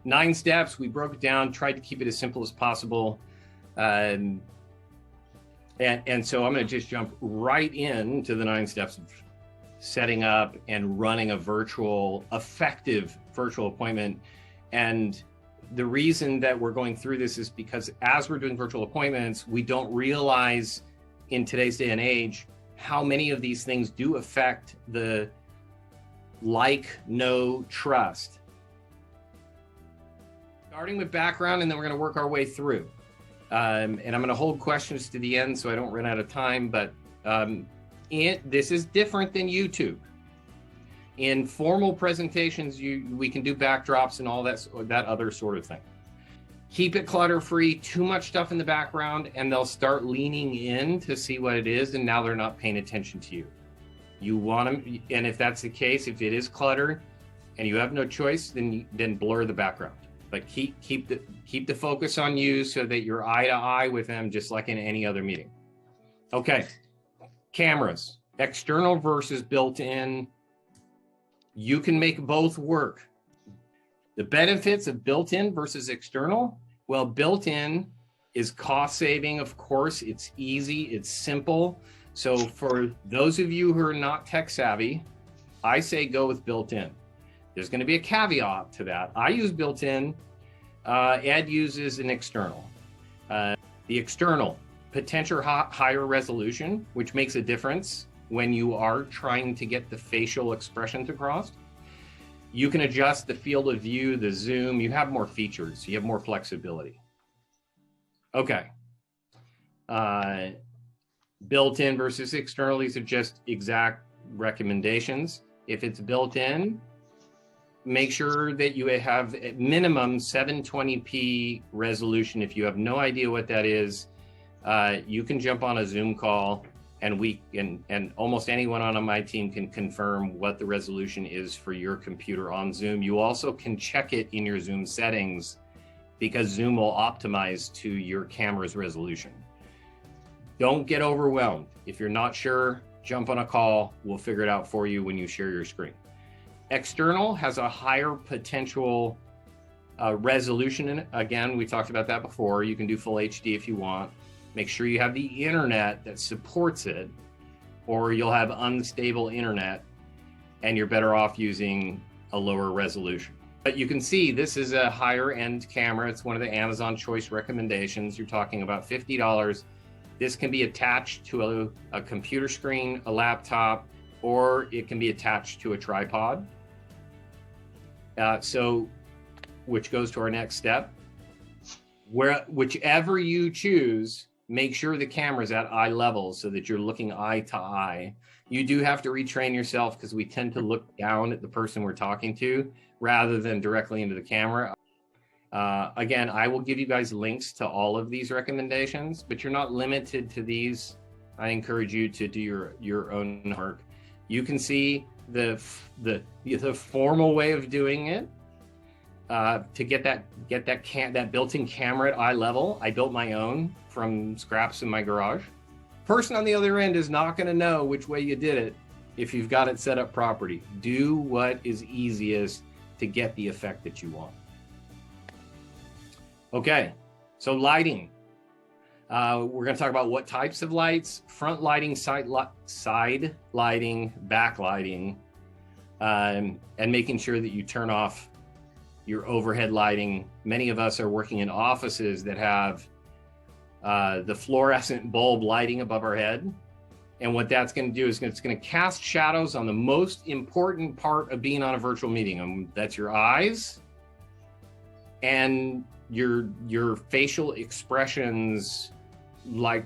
9 steps. We broke it down, tried to keep it as simple as possible. And so I'm going to just jump right into the 9 steps of setting up and running a effective virtual appointment. And the reason that we're going through this is because as we're doing virtual appointments, we don't realize in today's day and age how many of these things do affect the know, trust. Starting with background, and then we're going to work our way through. And I'm going to hold questions to the end so I don't run out of time, but this is different than YouTube. In formal presentations, we can do backdrops and all that other sort of thing. Keep it clutter-free, too much stuff in the background, and they'll start leaning in to see what it is, and now they're not paying attention to you. You want them, and if that's the case, if it is cluttered and you have no choice, then blur the background. But keep the focus on you so that you're eye to eye with them, just like in any other meeting. Okay, cameras, external versus built-in. You can make both work. The benefits of built-in versus external, well, built-in is cost saving, of course. It's easy, it's simple. So for those of you who are not tech savvy, I say go with built-in. There's going to be a caveat to that. I use built-in. Ed uses an external. The external, potential higher resolution, which makes a difference when you are trying to get the facial expressions across. You can adjust the field of view, the zoom. You have more features. You have more flexibility. Okay. Built-in versus external, these are just exact recommendations. If it's built-in, make sure that you have at minimum 720p resolution. If you have no idea what that is, you can jump on a Zoom call and almost anyone on my team can confirm what the resolution is for your computer on Zoom. You also can check it in your Zoom settings because Zoom will optimize to your camera's resolution. Don't get overwhelmed. If you're not sure, jump on a call. We'll figure it out for you when you share your screen. External has a higher potential resolution in it. Again, we talked about that before. You can do full HD if you want. Make sure you have the internet that supports it, or you'll have unstable internet and you're better off using a lower resolution. But you can see this is a higher end camera. It's one of the Amazon Choice recommendations. You're talking about $50. This can be attached to a computer screen, a laptop, or it can be attached to a tripod. Which goes to our next step. Whichever you choose, make sure the camera's at eye level so that you're looking eye to eye. You do have to retrain yourself because we tend to look down at the person we're talking to rather than directly into the camera. Again, I will give you guys links to all of these recommendations, but you're not limited to these. I encourage you to do your own work. You can see the formal way of doing it. To get that built-in camera at eye level, I built my own from scraps in my garage. Person on the other end is not going to know which way you did it if you've got it set up properly. Do what is easiest to get the effect that you want. Okay, so lighting. We're going to talk about what types of lights: front lighting, side lighting, back lighting, and making sure that you turn off your overhead lighting. Many of us are working in offices that have the fluorescent bulb lighting above our head. And what that's going to do is it's going to cast shadows on the most important part of being on a virtual meeting. That's your eyes and your facial expressions, like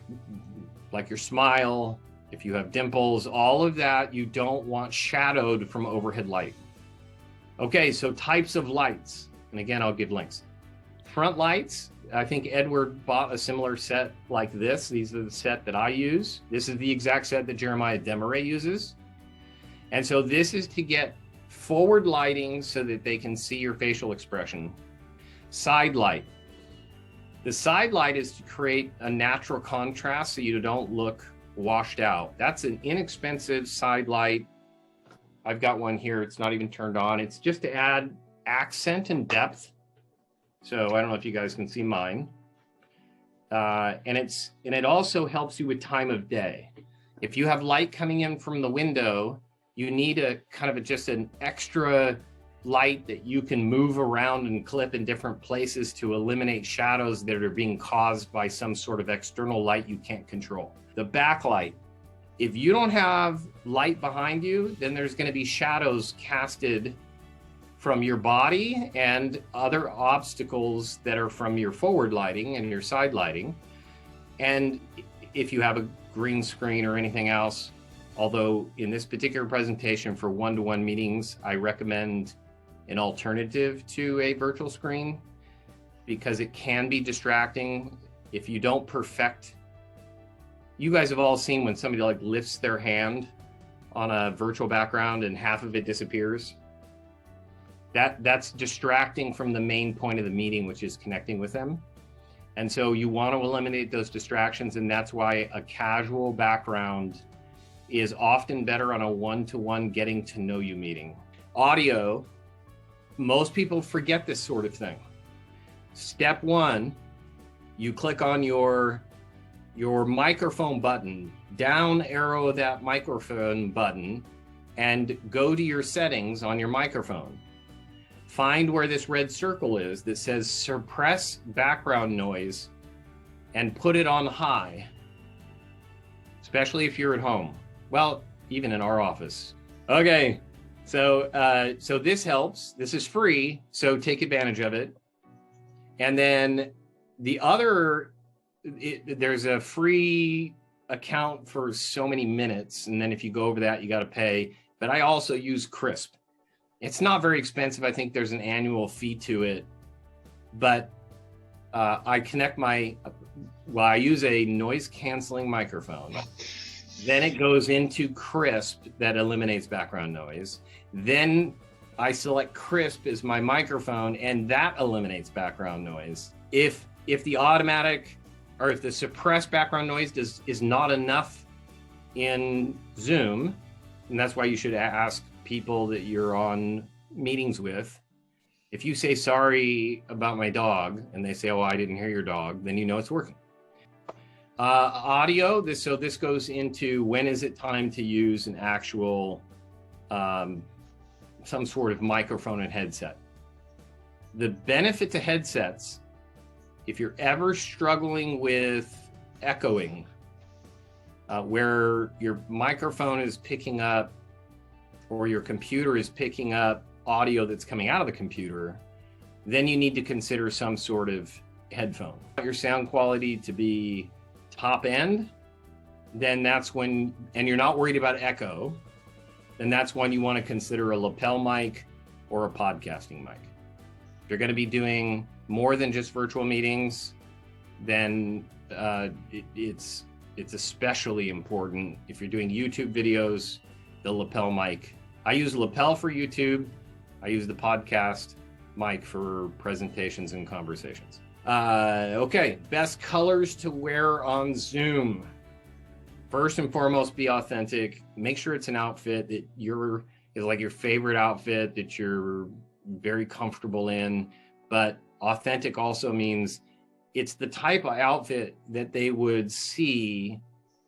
your smile, if you have dimples, all of that you don't want shadowed from overhead light. Okay, so types of lights. And again, I'll give links. Front lights, I think Edward bought a similar set like this. These are the set that I use. This is the exact set that Jeremiah Demaray uses. And so this is to get forward lighting so that they can see your facial expression. Side light. The side light is to create a natural contrast so you don't look washed out. That's an inexpensive side light. I've got one here. It's not even turned on. It's just to add accent and depth So I don't know if you guys can see mine. And it also helps you with time of day. If you have light coming in from the window, you need a kind of just an extra light that you can move around and clip in different places to eliminate shadows that are being caused by some sort of external light you can't control. The backlight, if you don't have light behind you, then there's going to be shadows casted from your body and other obstacles that are from your forward lighting and your side lighting. And if you have a green screen or anything else, although in this particular presentation for one-to-one meetings, I recommend an alternative to a virtual screen because it can be distracting if you don't perfect. You guys have all seen when somebody like lifts their hand on a virtual background and half of it disappears. That's distracting from the main point of the meeting, which is connecting with them. And so you want to eliminate those distractions, and that's why a casual background is often better on a one-to-one getting to know you meeting. Audio, most people forget this sort of thing. Step one, you click on your microphone button, down arrow of that microphone button, and go to your settings on your microphone. Find where this red circle is that says suppress background noise and put it on high, especially if you're at home. Well, even in our office. Okay, so this helps. This is free, so take advantage of it. And then the other, there's a free account for so many minutes, and then if you go over that, you got to pay. But I also use Crisp. It's not very expensive. I think there's an annual fee to it, but I use a noise canceling microphone. Then it goes into Crisp that eliminates background noise. Then I select Crisp as my microphone, and that eliminates background noise. If the automatic or if the suppressed background noise is not enough in Zoom, and that's why you should ask people that you're on meetings with. If you say sorry about my dog and they say, oh, I didn't hear your dog, then you know it's working. Audio, this goes into when is it time to use an actual some sort of microphone and headset. The benefit to headsets, if you're ever struggling with echoing, where your microphone is picking up or your computer is picking up audio that's coming out of the computer, then you need to consider some sort of headphone. Your sound quality to be top end, then that's when, and you're not worried about echo, then that's when you want to consider a lapel mic or a podcasting mic. If you're going to be doing more than just virtual meetings, then it's especially important. If you're doing YouTube videos, the lapel mic. I use lapel for YouTube. I use the podcast mic for presentations and conversations. Okay, best colors to wear on Zoom. First and foremost, be authentic. Make sure it's an outfit that is like your favorite outfit that you're very comfortable in. But authentic also means it's the type of outfit that they would see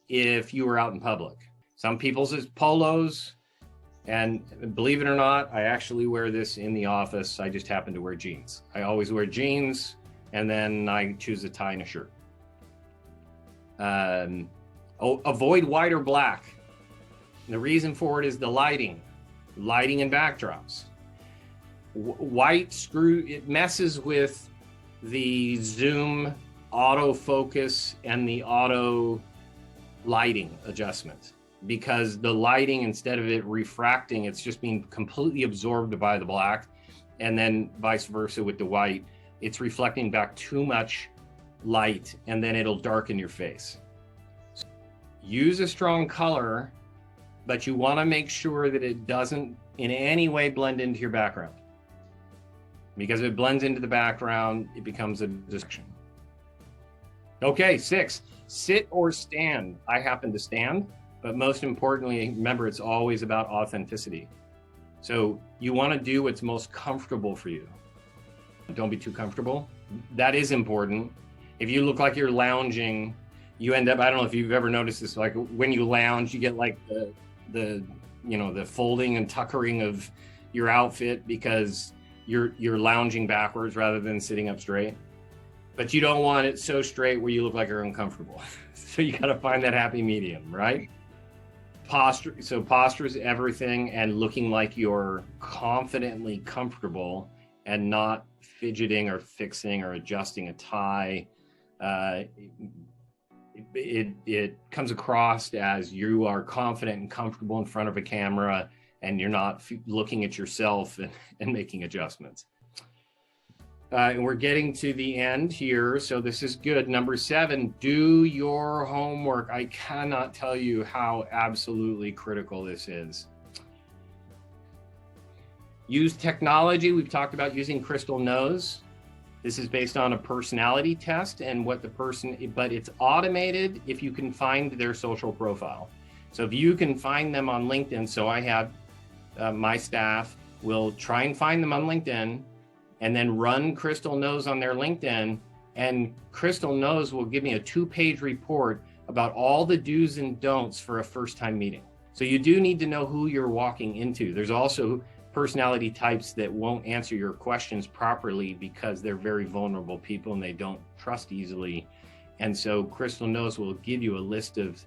if you were out in public. Some people's is polos. And believe it or not, I actually wear this in the office. I just happen to wear jeans. I always wear jeans, and then I choose a tie and a shirt. Avoid white or black. And the reason for it is the lighting and backdrops. White it messes with the Zoom autofocus and the auto lighting adjustment. Because the lighting, instead of it refracting, it's just being completely absorbed by the black, and then vice versa with the white. It's reflecting back too much light, and then it'll darken your face. Use a strong color, but you want to make sure that it doesn't in any way blend into your background. Because if it blends into the background, it becomes a distraction. Okay, 6, sit or stand. I happen to stand. But most importantly, remember, it's always about authenticity. So you want to do what's most comfortable for you. Don't be too comfortable. That is important. If you look like you're lounging, you end up, I don't know if you've ever noticed this, like when you lounge, you get like the folding and tuckering of your outfit because you're lounging backwards rather than sitting up straight. But you don't want it so straight where you look like you're uncomfortable. So you got to find that happy medium, right? Posture. So posture is everything, and looking like you're confidently comfortable and not fidgeting or fixing or adjusting a tie. It comes across as you are confident and comfortable in front of a camera, and you're not looking at yourself and making adjustments. And we're getting to the end here, so this is good. Number 7, do your homework. I cannot tell you how absolutely critical this is. Use technology. We've talked about using Crystal Knows. This is based on a personality test and what the person, but it's automated if you can find their social profile. So if you can find them on LinkedIn, so I have my staff will try and find them on LinkedIn and then run Crystal Knows on their LinkedIn, and Crystal Knows will give me a 2-page report about all the do's and don'ts for a first-time meeting. So you do need to know who you're walking into. There's also personality types that won't answer your questions properly because they're very vulnerable people and they don't trust easily. And so Crystal Knows will give you a list of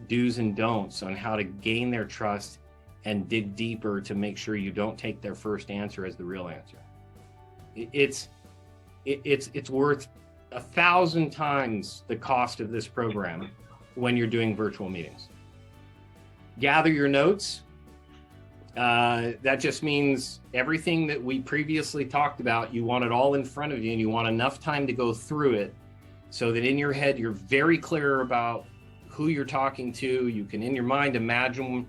do's and don'ts on how to gain their trust and dig deeper to make sure you don't take their first answer as the real answer. It's worth 1,000 times the cost of this program when you're doing virtual meetings. Gather your notes. That just means everything that we previously talked about, you want it all in front of you, and you want enough time to go through it so that in your head you're very clear about who you're talking to. You can, in your mind, imagine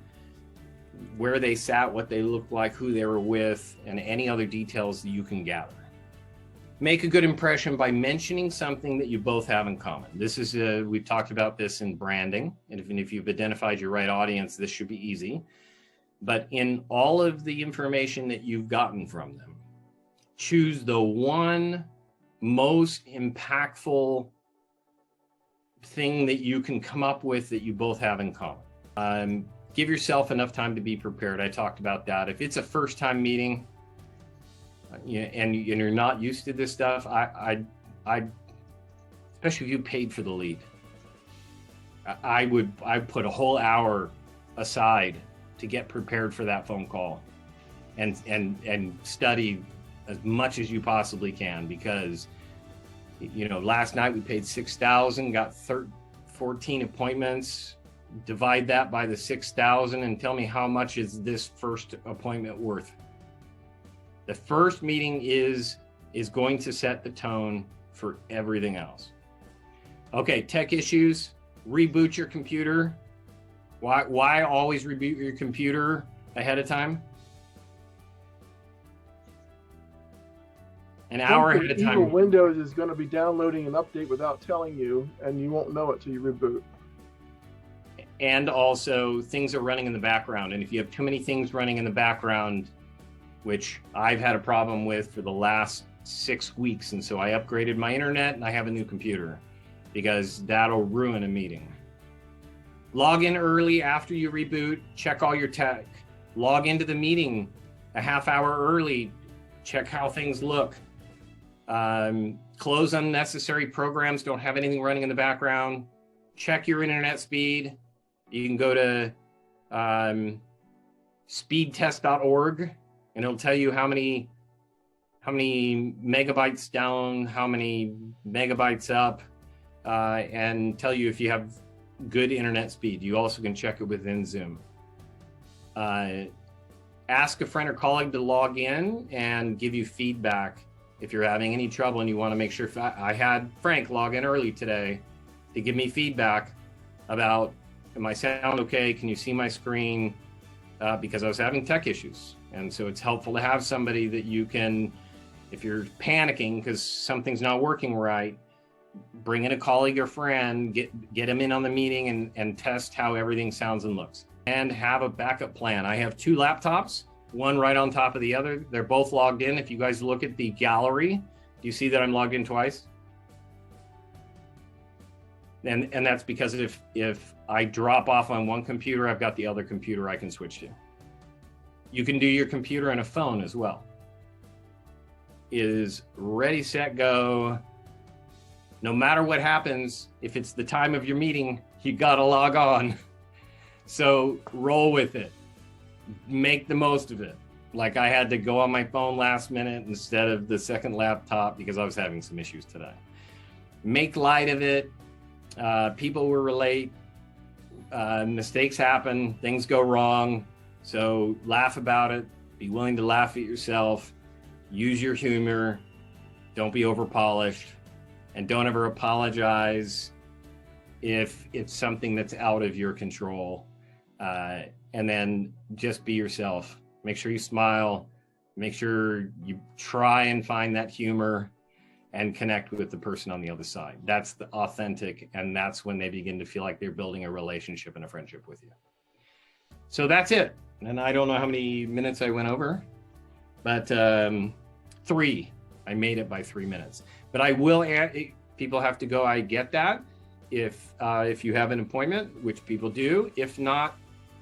where they sat, what they looked like, who they were with, and any other details that you can gather. Make a good impression by mentioning something that you both have in common. This is, we've talked about this in branding, and if you've identified your right audience, this should be easy. But in all of the information that you've gotten from them, choose the one most impactful thing that you can come up with that you both have in common. Give yourself enough time to be prepared. I talked about that. If it's a first-time meeting and you're not used to this stuff, I especially if you paid for the lead, I'd put a whole hour aside to get prepared for that phone call and study as much as you possibly can, because last night we paid $6,000, got 14 appointments. Divide that by the 6,000 and tell me how much is this first appointment worth. The first meeting is going to set the tone for everything else. Okay, tech issues. Reboot your computer. Why always reboot your computer ahead of time? An hour ahead of time. Windows is going to be downloading an update without telling you, and you won't know it till you reboot. And also, things are running in the background. And if you have too many things running in the background, which I've had a problem with for the last 6 weeks, and so I upgraded my internet and I have a new computer, because that'll ruin a meeting. Log in early after you reboot, check all your tech. Log into the meeting a half hour early, check how things look. Close unnecessary programs, don't have anything running in the background. Check your internet speed. You can go to speedtest.org and it'll tell you how many megabytes down, how many megabytes up, and tell you if you have good internet speed. You also can check it within Zoom. Ask a friend or colleague to log in and give you feedback if you're having any trouble and you want to make sure. I had Frank log in early today to give me feedback about, am I sound okay? Can you see my screen? Because I was having tech issues. And so it's helpful to have somebody that you can, if you're panicking because something's not working right, bring in a colleague or friend, get them in on the meeting and test how everything sounds and looks. And have a backup plan. I have 2 laptops. one right on top of the other. They're both logged in. If you guys look at the gallery, do you see that I'm logged in twice? And that's because if I drop off on one computer, I've got the other computer I can switch to. You can do your computer and a phone as well. Is ready, set, go. No matter what happens, if it's the time of your meeting, you gotta log on. So roll with it. Make the most of it. Like I had to go on my phone last minute instead of the second laptop because I was having some issues today. Make light of it. People will relate. Mistakes happen. Things go wrong. So laugh about it. Be willing to laugh at yourself. Use your humor. Don't be over polished. And don't ever apologize if it's something that's out of your control. And then just be yourself. Make sure you smile. Make sure you try and find that humor and connect with the person on the other side. That's the authentic, and that's when they begin to feel like they're building a relationship and a friendship with you. So that's it. And I don't know how many minutes I went over, but 3. I made it by 3 minutes. But I will add, people have to go, I get that. If you have an appointment, which people do. If not,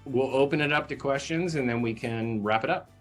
we'll open it up to questions and then we can wrap it up.